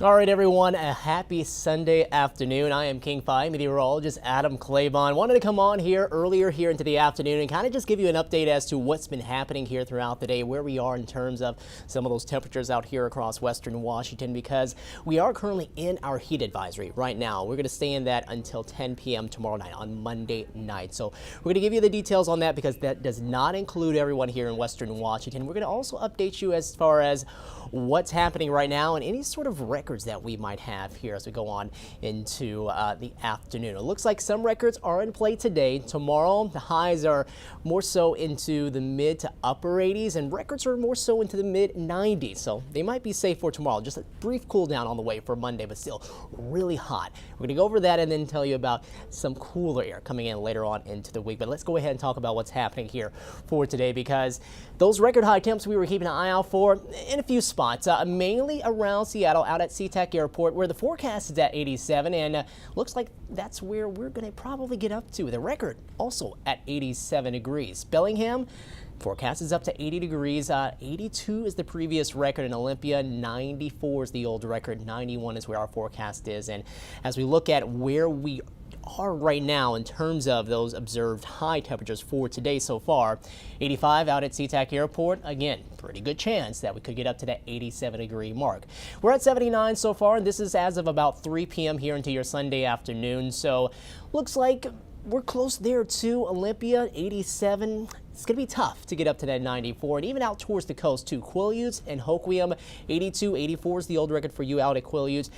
All right, everyone, a happy Sunday afternoon. I am King Phi, meteorologist Adam Claibon. Wanted to come on here earlier here into the afternoon and kind of just give you an update as to what's been happening here throughout the day, where we are in terms of some of those temperatures out here across western Washington, because we are currently in our heat advisory right now. We're going to stay in that until 10 p.m. tomorrow night on Monday night. So we're going to give you the details on that because that does not include everyone here in western Washington. We're going to also update you as far as what's happening right now and any sort of records that we might have here as we go on into the afternoon. It looks like some records are in play today. Tomorrow, the highs are more so into the mid to upper 80s, and records are more so into the mid 90s. So they might be safe for tomorrow. Just a brief cool down on the way for Monday, but still really hot. We're going to go over that and then tell you about some cooler air coming in later on into the week. But let's go ahead and talk about what's happening here for today, because those record high temps we were keeping an eye out for in a few spots, mainly around Seattle, out at SeaTac Airport, where the forecast is at 87, and looks like that's where we're going to probably get up to. The record also at 87 degrees. Bellingham, forecast is up to 80 degrees. 82 is the previous record in Olympia. 94 is the old record. 91 is where our forecast is. And as we look at where we are right now in terms of those observed high temperatures for today so far, 85 out at SeaTac Airport. Again, pretty good chance that we could get up to that 87 degree mark. We're at 79 so far, and this is as of about 3 p.m. here into your Sunday afternoon. So looks like we're close there to Olympia, 87. It's going to be tough to get up to that 94, and even out towards the coast to Quileute and Hoquiam, 82, 84 is the old record for you out at Quileute.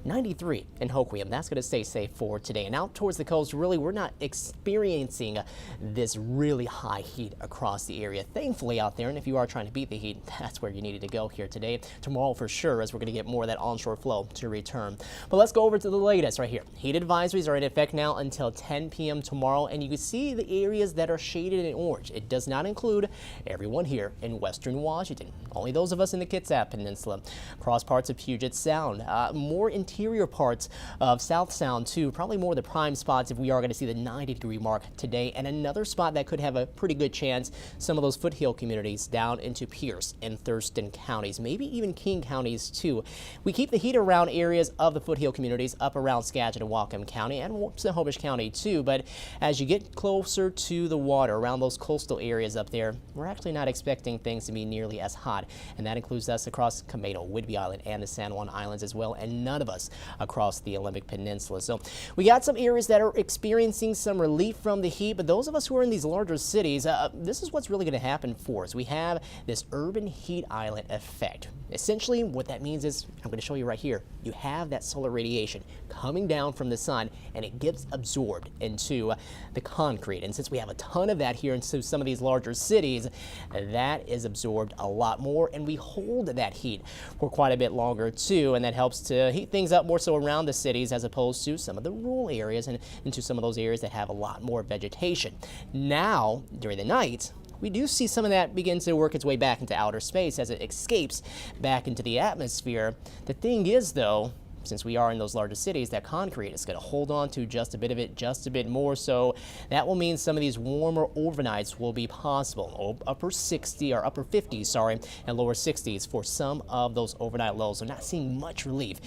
93 in Hoquiam. That's going to stay safe for today. And out towards the coast, really, we're not experiencing this really high heat across the area, thankfully, out there. And if you are trying to beat the heat, that's where you needed to go here today. Tomorrow for sure, as we're going to get more of that onshore flow to return. But let's go over to the latest right here. Heat advisories are in effect now until 10 p.m. tomorrow, and you can see the areas that are shaded in orange. It does not include everyone here in western Washington. Only those of us in the Kitsap Peninsula, across parts of Puget Sound, more interior parts of South Sound too, probably more of the prime spots if we are going to see the 90 degree mark today. And another spot that could have a pretty good chance, some of those foothill communities down into Pierce and Thurston counties, maybe even King counties too. We keep the heat around areas of the foothill communities up around Skagit and Whatcom County and Snohomish County too, but as you get closer to the water around those coastal areas up there, we're actually not expecting things to be nearly as hot, and that includes us across Camino, Whidbey Island, and the San Juan Islands as well, and none of us across the Olympic Peninsula. So we got some areas that are experiencing some relief from the heat, but those of us who are in these larger cities, this is what's really going to happen for us. We have this urban heat island effect. Essentially, what that means is, I'm going to show you right here, you have that solar radiation coming down from the sun, and it gets absorbed into the concrete. And since we have a ton of that here into some of these larger cities, that is absorbed a lot more, and we hold that heat for quite a bit longer too, and that helps to heat things up more so around the cities as opposed to some of the rural areas and into some of those areas that have a lot more vegetation. Now, during the night, we do see some of that begin to work its way back into outer space as it escapes back into the atmosphere. The thing is, though, since we are in those larger cities, that concrete is going to hold on to just a bit of it, just a bit more. So that will mean some of these warmer overnights will be possible. Upper 60 or upper 50s, sorry, and lower 60s for some of those overnight lows. So not seeing much relief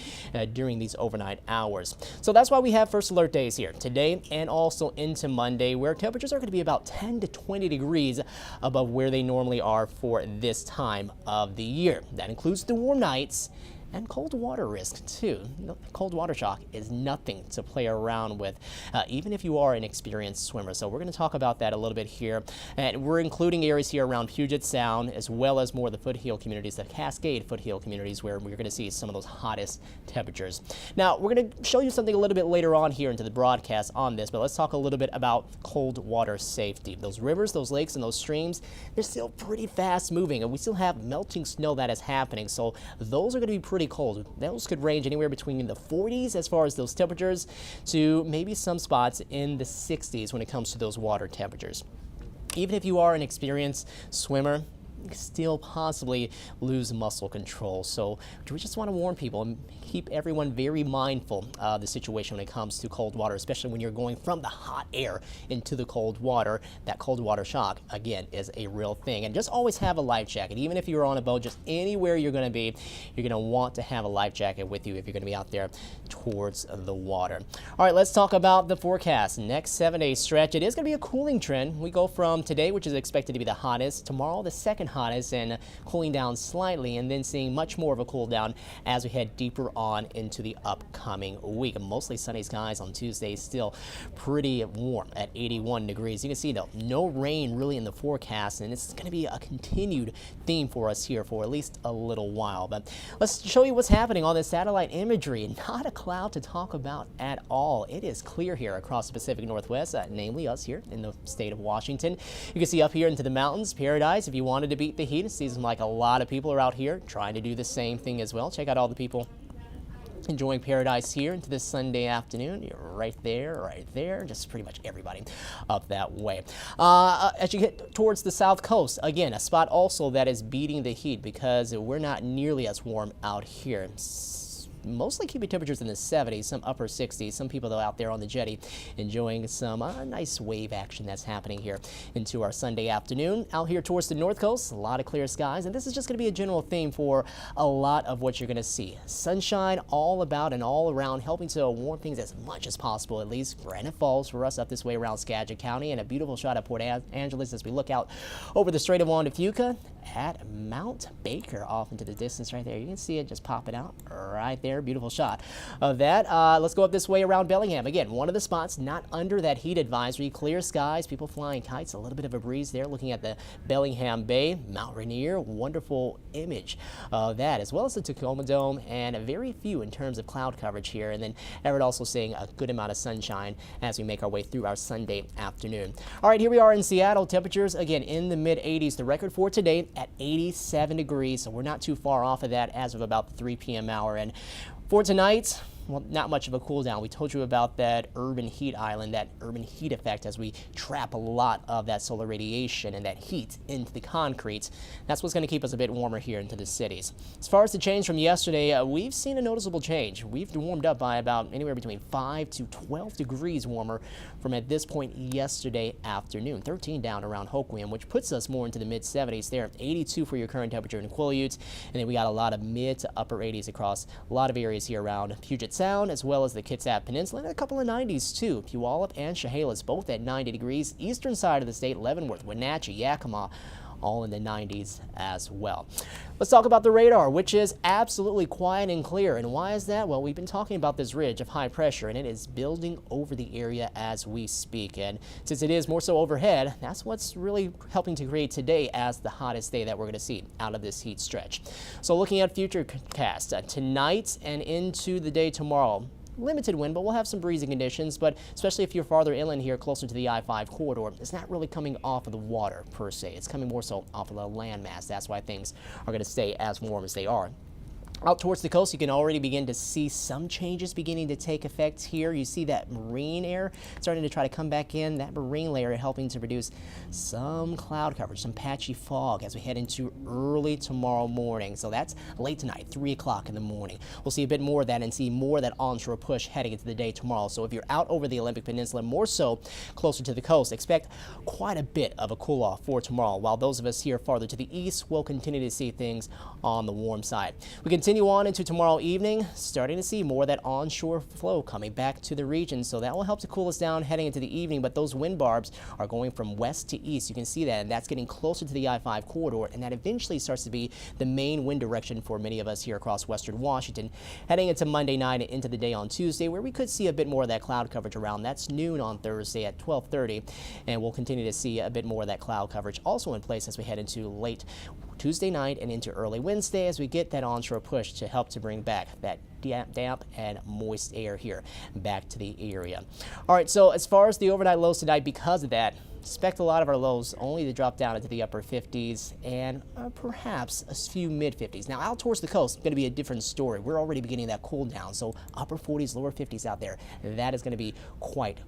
during these overnight hours. So that's why we have first alert days here today and also into Monday, where temperatures are going to be about 10 to 20 degrees above where they normally are for this time of the year. That includes the warm nights and cold water risk too. Cold water shock is nothing to play around with, even if you are an experienced swimmer. So we're going to talk about that a little bit here. And we're including areas here around Puget Sound, as well as more of the foothill communities, the Cascade foothill communities, where we're going to see some of those hottest temperatures. Now, we're going to show you something a little bit later on here into the broadcast on this, but let's talk a little bit about cold water safety. Those rivers, those lakes, and those streams, they're still pretty fast moving, and we still have melting snow that is happening. So those are going to be pretty cold. Those could range anywhere between the 40s as far as those temperatures to maybe some spots in the 60s when it comes to those water temperatures. Even if you are an experienced swimmer, still possibly lose muscle control. So we just want to warn people and keep everyone very mindful of the situation when it comes to cold water, especially when you're going from the hot air into the cold water. That cold water shock, again, is a real thing. And just always have a life jacket. Even if you're on a boat, just anywhere you're going to be, you're going to want to have a life jacket with you if you're going to be out there towards the water. All right, let's talk about the forecast. Next 7-day stretch, it is going to be a cooling trend. We go from today, which is expected to be the hottest, tomorrow the second hottest, and cooling down slightly, and then seeing much more of a cool down as we head deeper on into the upcoming week. Mostly sunny skies on Tuesday, still pretty warm at 81 degrees. You can see though, no rain really in the forecast, and it's going to be a continued theme for us here for at least a little while. But let's show you what's happening on this satellite imagery. Not a cloud to talk about at all. It is clear here across the Pacific Northwest, namely us here in the state of Washington. You can see up here into the mountains, paradise. If you wanted to beat the heat, it seems like a lot of people are out here trying to do the same thing as well. Check out all the people enjoying paradise here into this Sunday afternoon. You're right there, just pretty much everybody up that way. As you get towards the south coast, again, a spot also that is beating the heat because we're not nearly as warm out here. Mostly keeping temperatures in the 70s, some upper 60s. Some people, though, out there on the jetty enjoying some nice wave action that's happening here into our Sunday afternoon. Out here towards the north coast, a lot of clear skies, and this is just going to be a general theme for a lot of what you're going to see. Sunshine all about and all around, helping to warm things as much as possible, at least Granite Falls for us up this way around Skagit County, and a beautiful shot of Port Angeles as we look out over the Strait of Juan de Fuca at Mount Baker off into the distance right there. You can see it just popping out right there. Beautiful shot of that. Let's go up this way around Bellingham. Again, one of the spots not under that heat advisory. Clear skies, people flying kites, a little bit of a breeze there. Looking at the Bellingham Bay, Mount Rainier, wonderful image of that, as well as the Tacoma Dome, and a very few in terms of cloud coverage here. And then Everett also seeing a good amount of sunshine as we make our way through our Sunday afternoon. All right, here we are in Seattle. Temperatures, again, in the mid-80s. The record for today at 87 degrees, so we're not too far off of that as of about the 3 p.m. hour. And for tonight, well, not much of a cool down. We told you about that urban heat island, that urban heat effect as we trap a lot of that solar radiation and that heat into the concrete. That's what's going to keep us a bit warmer here into the cities. As far as the change from yesterday, we've seen a noticeable change. We've warmed up by about anywhere between 5 to 12 degrees warmer from at this point yesterday afternoon. 13 down around Hoquiam, which puts us more into the mid-70s there. 82 for your current temperature in Quileute, and then we got a lot of mid to upper 80s across a lot of areas here around Puget Sound, as well as the Kitsap Peninsula, and a couple of 90s too. Puyallup and Chehalis both at 90 degrees. Eastern side of the state, Leavenworth, Wenatchee, Yakima, all in the 90s as well. Let's talk about the radar, which is absolutely quiet and clear. And why is that? Well, we've been talking about this ridge of high pressure, and it is building over the area as we speak. And since it is more so overhead, that's what's really helping to create today as the hottest day that we're going to see out of this heat stretch. So looking at future cast tonight and into the day tomorrow, limited wind, but we'll have some breezy conditions, but especially if you're farther inland here closer to the I-5 corridor, it's not really coming off of the water per se. It's coming more so off of the landmass. That's why things are going to stay as warm as they are. Out towards the coast, you can already begin to see some changes beginning to take effect here. You see that marine air starting to try to come back in. That marine layer helping to produce some cloud coverage, some patchy fog as we head into early tomorrow morning. So that's late tonight, 3 o'clock in the morning. We'll see a bit more of that and see more of that onshore push heading into the day tomorrow. So if you're out over the Olympic Peninsula, more so closer to the coast, expect quite a bit of a cool off for tomorrow, while those of us here farther to the east will continue to see things on the warm side. We continue on into tomorrow evening, starting to see more of that onshore flow coming back to the region, so that will help to cool us down heading into the evening. But those wind barbs are going from west to east. You can see that, and that's getting closer to the I-5 corridor, and that eventually starts to be the main wind direction for many of us here across western Washington, heading into Monday night and into the day on Tuesday, where we could see a bit more of that cloud coverage around. That's noon on Thursday at 12:30, and we'll continue to see a bit more of that cloud coverage also in place as we head into late Tuesday night and into early Wednesday as we get that onshore push to help to bring back that damp and moist air here back to the area. All right, so as far as the overnight lows tonight, because of that, expect a lot of our lows only to drop down into the upper 50s and perhaps a few mid 50s. Now out towards the coast, it's going to be a different story. We're already beginning that cool down, so upper 40s, lower 50s out there. That is going to be quite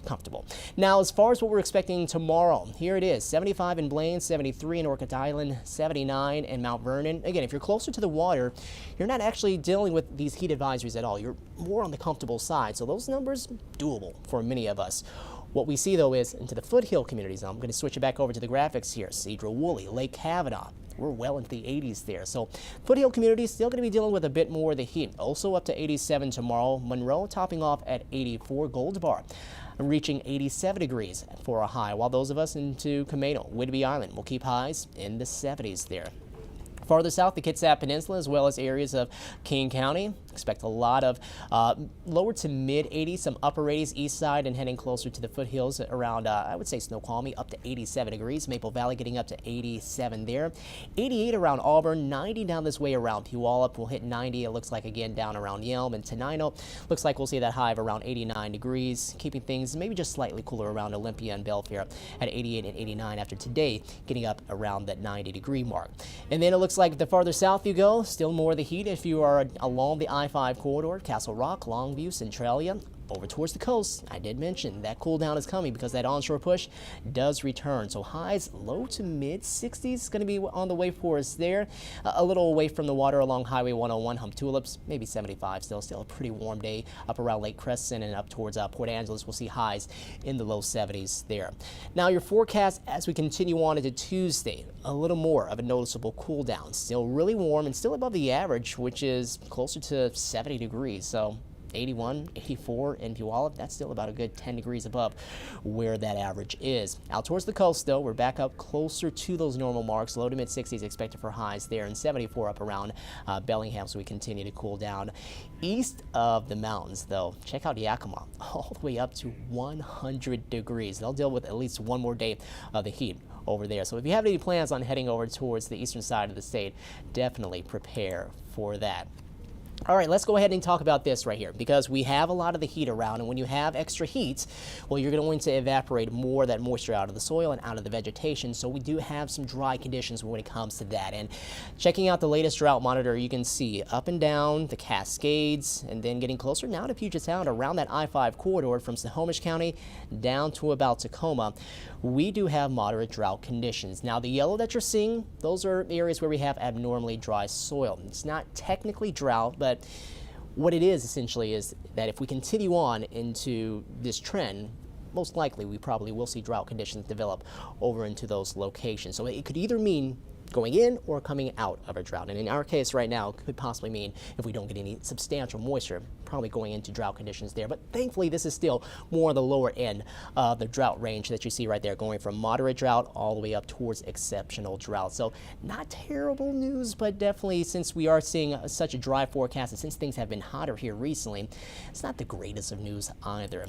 comfortable. Now, as far as what we're expecting tomorrow, here it is: 75 in Blaine, 73 in Orchid Island, 79 in Mount Vernon. Again, if you're closer to the water, you're not actually dealing with these heat advisories at all. You're more on the comfortable side, so those numbers doable for many of us. What we see, though, is into the foothill communities. I'm going to switch it back over to the graphics here. Cedar Woolley, Lake Kavanaugh, we're well into the 80s there. So foothill communities still going to be dealing with a bit more of the heat. Also up to 87 tomorrow. Monroe topping off at 84. Gold Bar reaching 87 degrees for a high, while those of us into Camano, Whidbey Island will keep highs in the 70s there. Farther south, the Kitsap Peninsula, as well as areas of King County, expect a lot of lower to mid 80s, some upper 80s east side, and heading closer to the foothills around, I would say, Snoqualmie up to 87 degrees. Maple Valley getting up to 87 there. 88 around Auburn, 90 down this way around Puyallup. We'll hit 90, it looks like, again down around Yelm and Tenino. Looks like we'll see that high of around 89 degrees, keeping things maybe just slightly cooler around Olympia and Belfair at 88 and 89 after today, getting up around that 90-degree mark. And then it looks like the farther south you go, still more of the heat if you are along the I-5 corridor, Castle Rock, Longview, Centralia, over towards the coast. I did mention that cool down is coming because that onshore push does return. So highs low to mid 60s is going to be on the way for us there. A little away from the water along Highway 101, Hump Tulips, maybe 75 still a pretty warm day up around Lake Crescent and up towards Port Angeles. We'll see highs in the low 70s there. Now your forecast as we continue on into Tuesday, a little more of a noticeable cool down. Still really warm and still above the average, which is closer to 70 degrees. So 81, 84 in Puyallup, that's still about a good 10 degrees above where that average is. Out towards the coast, though, we're back up closer to those normal marks. Low to mid 60s expected for highs there, and 74 up around Bellingham, so we continue to cool down. East of the mountains, though, check out Yakima, all the way up to 100 degrees. They'll deal with at least one more day of the heat over there. So if you have any plans on heading over towards the eastern side of the state, definitely prepare for that. All right, let's go ahead and talk about this right here, because we have a lot of the heat around, and when you have extra heat, well, you're going to evaporate more of that moisture out of the soil and out of the vegetation, so we do have some dry conditions when it comes to that. And checking out the latest drought monitor, you can see up and down the Cascades, and then getting closer now to Puget Sound around that I-5 corridor from Snohomish County down to about Tacoma. We do have moderate drought conditions. Now, the yellow that you're seeing, those are areas where we have abnormally dry soil. It's not technically drought, but what it is essentially is that if we continue on into this trend, most likely we probably will see drought conditions develop over into those locations. So it could either mean going in or coming out of a drought. And in our case right now, it could possibly mean if we don't get any substantial moisture, probably going into drought conditions there. But thankfully, this is still more on the lower end of the drought range that you see right there, going from moderate drought all the way up towards exceptional drought. So not terrible news, but definitely, since we are seeing such a dry forecast and since things have been hotter here recently, it's not the greatest of news either.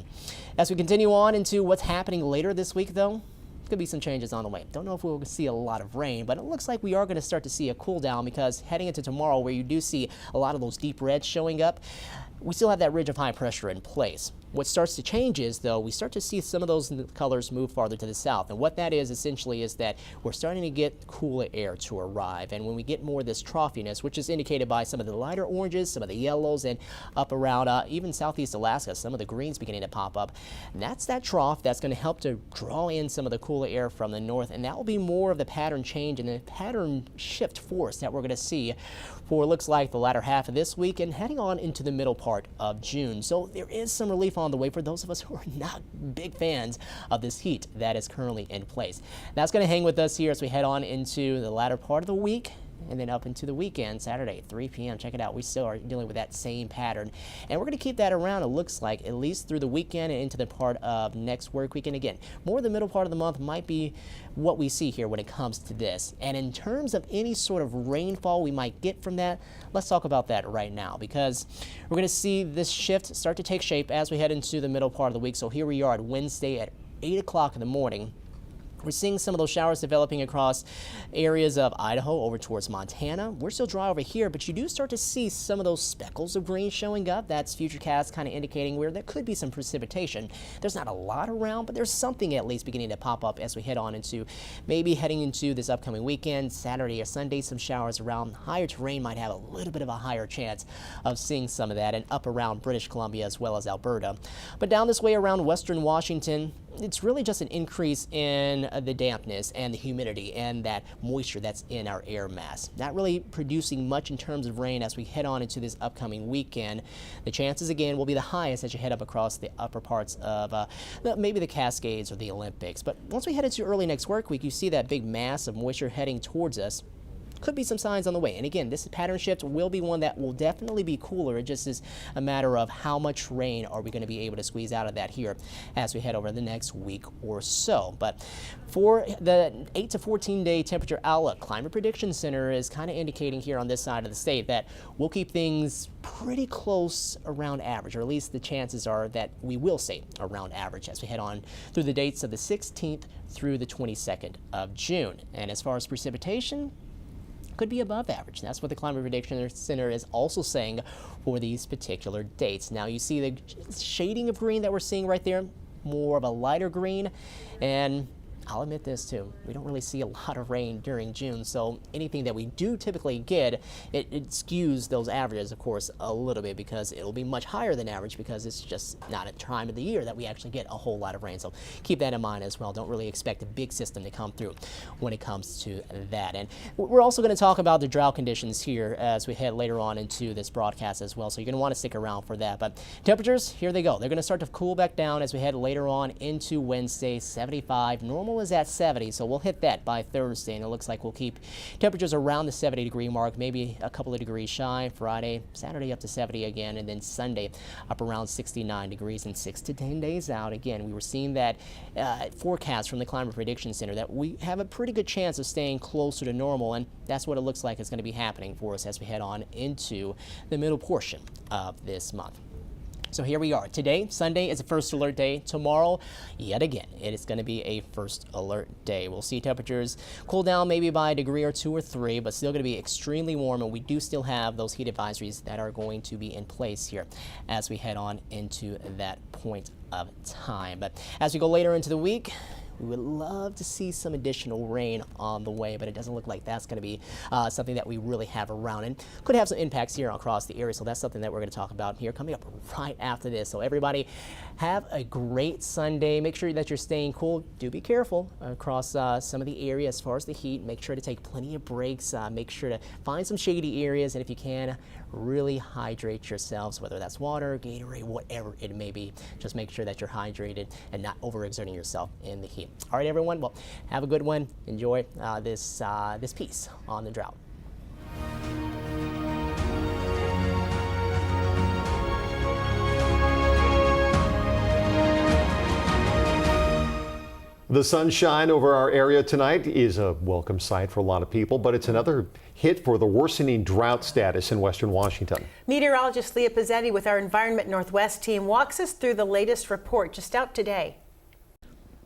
As we continue on into what's happening later this week, though, could be some changes on the way. Don't know if we'll see a lot of rain, but it looks like we are going to start to see a cool down, because heading into tomorrow, where you do see a lot of those deep reds showing up, we still have that ridge of high pressure in place. What starts to change is, though, we start to see some of those colors move farther to the south. And what that is essentially is that we're starting to get cooler air to arrive. And when we get more of this troughiness, which is indicated by some of the lighter oranges, some of the yellows, and up around even southeast Alaska, some of the greens beginning to pop up, and that's that trough that's going to help to draw in some of the cooler air from the north. And that will be more of the pattern change and the pattern shift force that we're going to see for it looks like the latter half of this week and heading on into the middle part of June. So there is some relief on the way for those of us who are not big fans of this heat that is currently in place. That's going to hang with us here as we head on into the latter part of the week and then up into the weekend, Saturday, 3 p.m. Check it out. We still are dealing with that same pattern, and we're going to keep that around, it looks like, at least through the weekend and into the part of next work weekend. Again, more the middle part of the month might be what we see here when it comes to this. And in terms of any sort of rainfall we might get from that, let's talk about that right now, because we're going to see this shift start to take shape as we head into the middle part of the week. So here we are at Wednesday at 8 o'clock in the morning. We're seeing some of those showers developing across areas of Idaho over towards Montana. We're still dry over here, but you do start to see some of those speckles of green showing up. That's Futurecast kind of indicating where there could be some precipitation. There's not a lot around, but there's something at least beginning to pop up as we head on into maybe heading into this upcoming weekend, Saturday or Sunday. Some showers around. Higher terrain might have a little bit of a higher chance of seeing some of that, and up around British Columbia as well as Alberta. But down this way around western Washington, it's really just an increase in the dampness and the humidity and that moisture that's in our air mass. Not really producing much in terms of rain as we head on into this upcoming weekend. The chances again will be the highest as you head up across the upper parts of maybe the Cascades or the Olympics. But once we head into early next work week, you see that big mass of moisture heading towards us. Could be some signs on the way. And again, this pattern shift will be one that will definitely be cooler. It just is a matter of how much rain are we going to be able to squeeze out of that here as we head over the next week or so. But for the 8 to 14 day temperature outlook, Climate Prediction Center is kind of indicating here on this side of the state that we'll keep things pretty close around average, or at least the chances are that we will stay around average as we head on through the dates of the 16th through the 22nd of June. And as far as precipitation, could be above average. That's what the Climate Prediction Center is also saying for these particular dates. Now you see the shading of green that we're seeing right there, more of a lighter green, and I'll admit this too, we don't really see a lot of rain during June, so anything that we do typically get, it skews those averages, of course, a little bit, because it'll be much higher than average because it's just not a time of the year that we actually get a whole lot of rain. So keep that in mind as well. Don't really expect a big system to come through when it comes to that. And we're also going to talk about the drought conditions here as we head later on into this broadcast as well, so you're going to want to stick around for that. But temperatures, here they go. They're going to start to cool back down as we head later on into Wednesday. 75, normal is at 70, so we'll hit that by Thursday, and it looks like we'll keep temperatures around the 70-degree mark, maybe a couple of degrees shy. Friday, Saturday up to 70 again, and then Sunday up around 69 degrees. And 6 to 10 days out, again, we were seeing that forecast from the Climate Prediction Center that we have a pretty good chance of staying closer to normal, and that's what it looks like is going to be happening for us as we head on into the middle portion of this month. So here we are. Today, Sunday, is a first alert day. Tomorrow, yet again, it is going to be a first alert day. We'll see temperatures cool down maybe by a degree or 2 or 3, but still going to be extremely warm, and we do still have those heat advisories that are going to be in place here as we head on into that point of time. But as we go later into the week, we would love to see some additional rain on the way, but it doesn't look like that's going to be something that we really have around, and could have some impacts here across the area. So that's something that we're going to talk about here coming up right after this. So everybody, have a great Sunday. Make sure that you're staying cool. Do be careful across some of the area as far as the heat. Make sure to take plenty of breaks. Make sure to find some shady areas, and if you can, really hydrate yourselves, whether that's water, Gatorade, whatever it may be. Just make sure that you're hydrated and not overexerting yourself in the heat. All right, everyone. Well, have a good one. Enjoy this piece on the drought. The sunshine over our area tonight is a welcome sight for a lot of people, but it's another hit for the worsening drought status in western Washington. Meteorologist Leah Pizzetti with our Environment Northwest team walks us through the latest report just out today.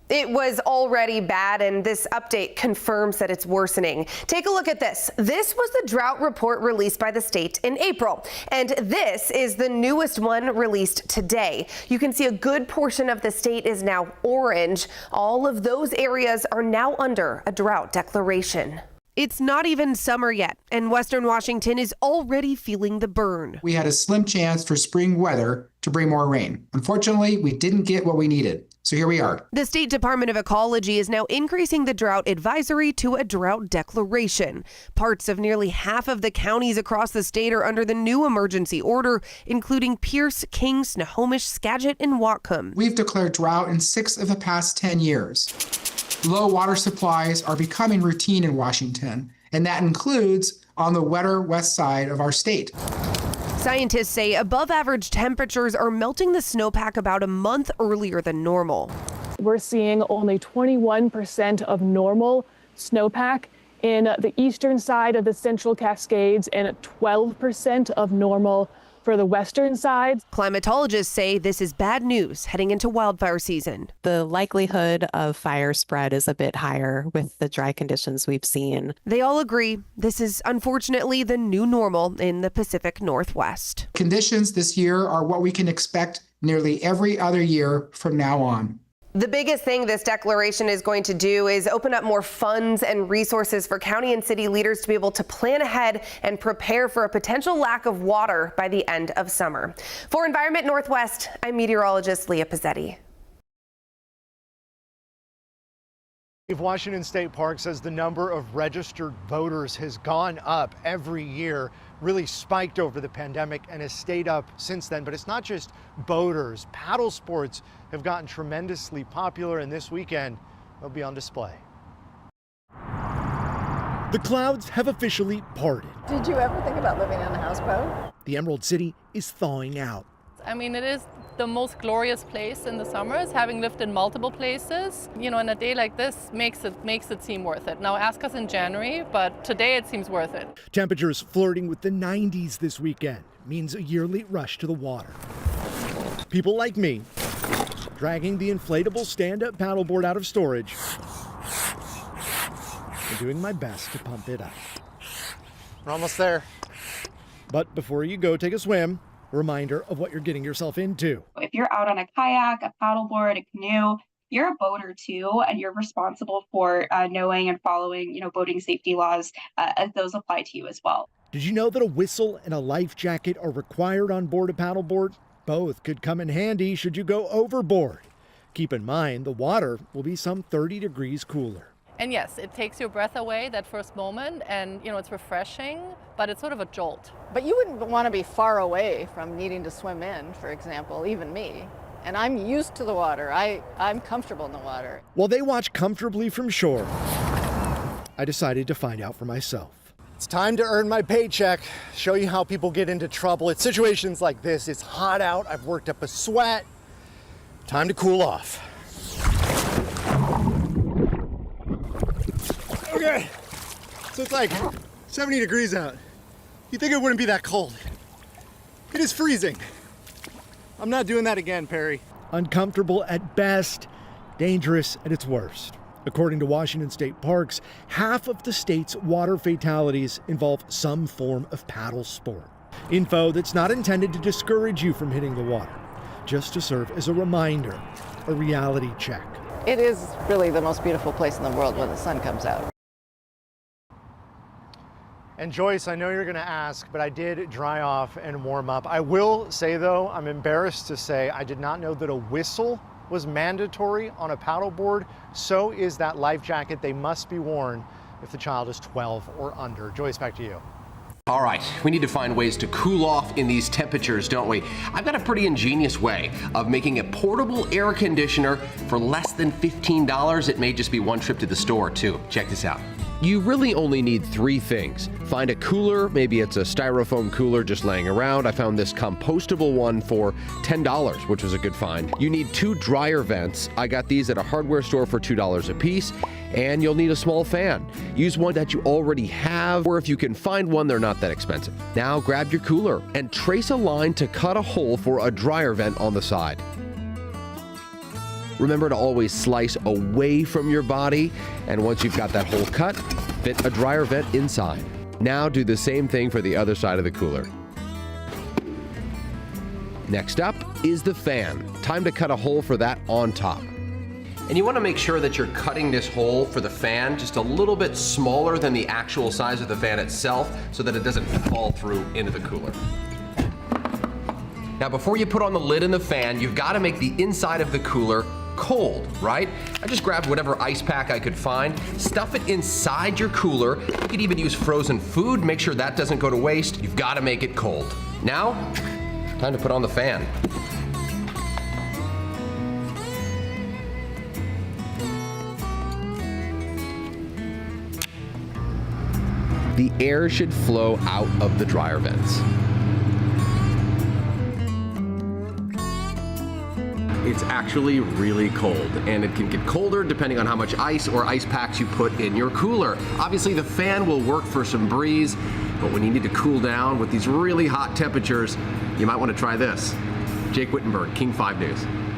It was already bad, and this update confirms that it's worsening. Take a look at this. This was the drought report released by the state in April, and this is the newest one released today. You can see a good portion of the state is now orange. All of those areas are now under a drought declaration. It's not even summer yet, and western Washington is already feeling the burn. We had a slim chance for spring weather to bring more rain. Unfortunately, we didn't get what we needed. So here we are. The State Department of Ecology is now increasing the drought advisory to a drought declaration. Parts of nearly half of the counties across the state are under the new emergency order, including Pierce, King, Snohomish, Skagit, and Whatcom. We've declared drought in 6 of the past 10 years. Low water supplies are becoming routine in Washington, and that includes on the wetter west side of our state. Scientists say above average temperatures are melting the snowpack about a month earlier than normal. We're seeing only 21% of normal snowpack in the eastern side of the Central Cascades and 12% of normal for the western sides. Climatologists say this is bad news heading into wildfire season. The likelihood of fire spread is a bit higher with the dry conditions we've seen. They all agree this is unfortunately the new normal in the Pacific Northwest. Conditions this year are what we can expect nearly every other year from now on. The biggest thing this declaration is going to do is open up more funds and resources for county and city leaders to be able to plan ahead and prepare for a potential lack of water by the end of summer. For Environment Northwest, I'm meteorologist Leah Pizzetti. Washington State Park says the number of registered voters has gone up every year, really spiked over the pandemic and has stayed up since then. But it's not just boaters. Paddle sports have gotten tremendously popular, and this weekend they'll be on display. The clouds have officially parted. Did you ever think about living on a houseboat? The Emerald City is thawing out. I mean, it is the most glorious place in the summers, having lived in multiple places. You know, and a day like this makes it seem worth it. Now ask us in January, but today it seems worth it. Temperatures flirting with the 90s this weekend means a yearly rush to the water. People like me dragging the inflatable stand-up paddleboard out of storage and doing my best to pump it up. We're almost there. But before you go take a swim, a reminder of what you're getting yourself into. If you're out on a kayak, a paddleboard, a canoe, you're a boater too, and you're responsible for knowing and following, boating safety laws as those apply to you as well. Did you know that a whistle and a life jacket are required on board a paddleboard? Both could come in handy should you go overboard. Keep in mind, the water will be some 30 degrees cooler. And yes, it takes your breath away that first moment, and it's refreshing, but it's sort of a jolt. But you wouldn't want to be far away from needing to swim in, for example, even me. And I'm used to the water. I'm comfortable in the water. While they watch comfortably from shore, I decided to find out for myself. It's time to earn my paycheck, show you how people get into trouble. It's situations like this. It's hot out. I've worked up a sweat. Time to cool off. Okay, so it's like 70 degrees out. You'd think it wouldn't be that cold. It is freezing. I'm not doing that again, Perry. Uncomfortable at best, dangerous at its worst. According to Washington State Parks, half of the state's water fatalities involve some form of paddle sport. Info that's not intended to discourage you from hitting the water, just to serve as a reminder, a reality check. It is really the most beautiful place in the world when the sun comes out. And Joyce, I know you're gonna ask, but I did dry off and warm up. I will say though, I'm embarrassed to say I did not know that a whistle was mandatory on a paddleboard. So is that life jacket. They must be worn if the child is 12 or under. Joyce, back to you. All right, we need to find ways to cool off in these temperatures, don't we? I've got a pretty ingenious way of making a portable air conditioner for less than $15. It may just be one trip to the store too. Check this out. You really only need 3 things. Find a cooler, maybe it's a styrofoam cooler just laying around. I found this compostable one for $10, which was a good find. You need 2 dryer vents. I got these at a hardware store for $2 a piece. And you'll need a small fan. Use one that you already have, or if you can find one, they're not that expensive. Now grab your cooler and trace a line to cut a hole for a dryer vent on the side. Remember to always slice away from your body, and once you've got that hole cut, fit a dryer vent inside. Now do the same thing for the other side of the cooler. Next up is the fan. Time to cut a hole for that on top. And you want to make sure that you're cutting this hole for the fan just a little bit smaller than the actual size of the fan itself so that it doesn't fall through into the cooler. Now before you put on the lid and the fan, you've got to make the inside of the cooler cold, right? I just grabbed whatever ice pack I could find, stuff it inside your cooler. You could even use frozen food, make sure that doesn't go to waste. You've got to make it cold. Now, time to put on the fan. The air should flow out of the dryer vents. It's actually really cold, and it can get colder depending on how much ice or ice packs you put in your cooler. Obviously, the fan will work for some breeze. But when you need to cool down with these really hot temperatures, you might want to try this. Jake Wittenberg, King 5 News.